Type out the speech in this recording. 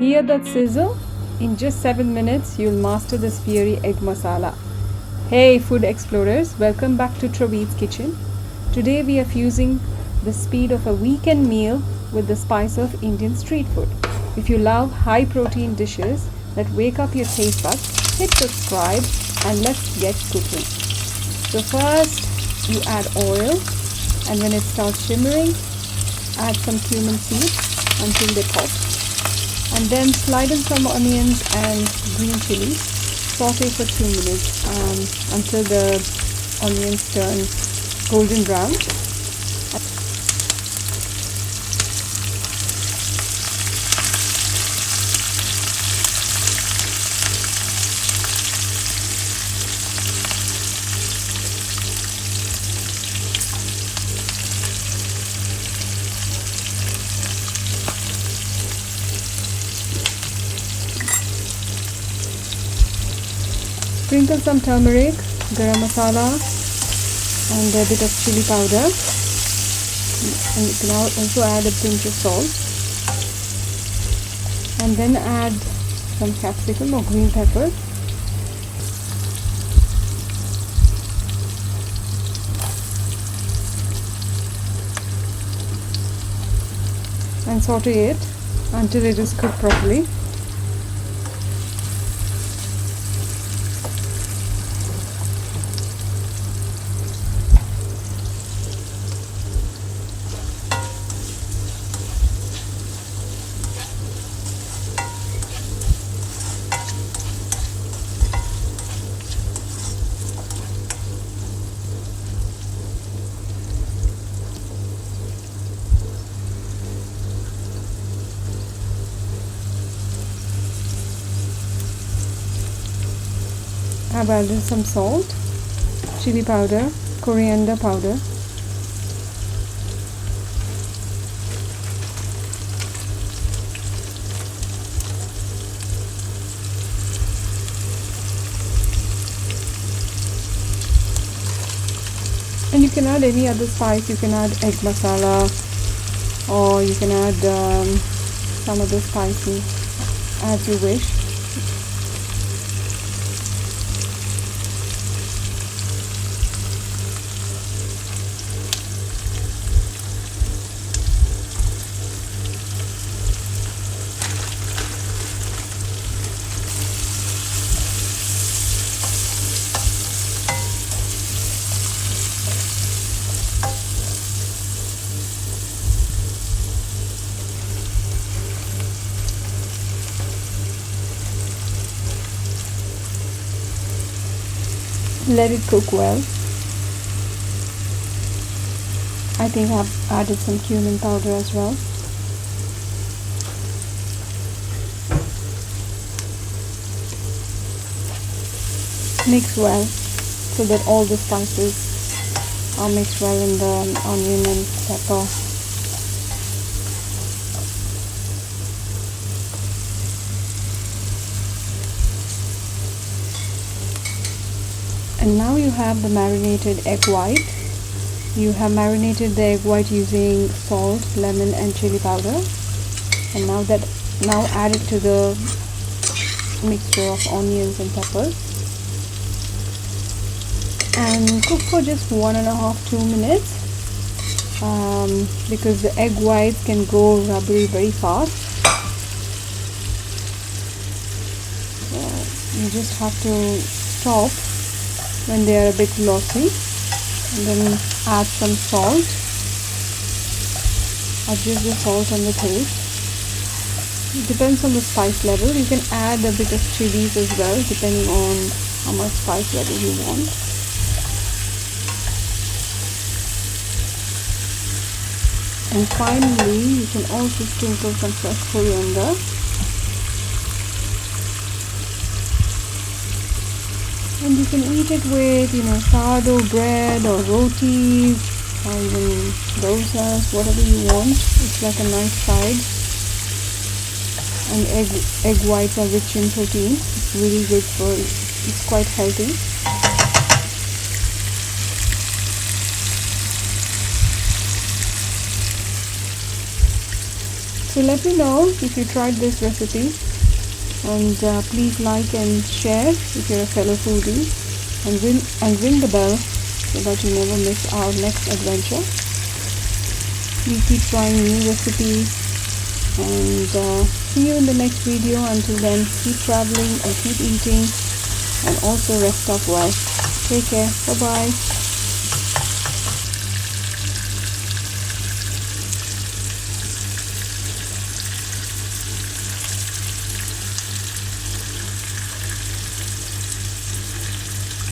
Hear that sizzle? In just 7 minutes, you'll master this fiery egg masala. Hey food explorers, welcome back to TravEatZ kitchen. Today we are fusing the speed of a weekend meal with the spice of Indian street food. If you love high protein dishes that wake up your taste buds, hit subscribe and let's get cooking. So first you add oil, and when it starts shimmering, add some cumin seeds until they pop, and then slide in some onions and green chillies. Saute for 2 minutes until the onions turn golden brown. Sprinkle some turmeric, garam masala and a bit of chili powder, and you can also add a pinch of salt, and then add some capsicum or green pepper, and saute it until it is cooked properly. I've added some salt, chili powder, coriander powder, and you can add any other spice. You can add egg masala, or you can add some other spices as you wish. Let it cook well. I think I've added some cumin powder as well. Mix well so that all the spices are mixed well in the onion and pepper. And now you have the marinated egg white. You have marinated the egg white using salt, lemon and chili powder. And now add it to the mixture of onions and peppers. And cook for just 1.5–2 minutes because the egg whites can go rubbery very fast. So you just have to stop when they are a bit glossy, and then add some salt. Adjust the salt and the taste. It depends on the spice level. You can add a bit of chillies as well, depending on how much spice level you want. And finally, you can also sprinkle some fresh coriander. And you can eat it with, sourdough bread or rotis or even dosas, whatever you want. It's like a nice side. And egg whites are rich in protein. It's really good it's quite healthy. So let me know if you tried this recipe, and please like and share if you're a fellow foodie, and ring the bell so that you never miss our next adventure. We keep trying new recipes, and see you in the next video. Until then, keep traveling and keep eating, and also rest up well. Take care. Bye bye.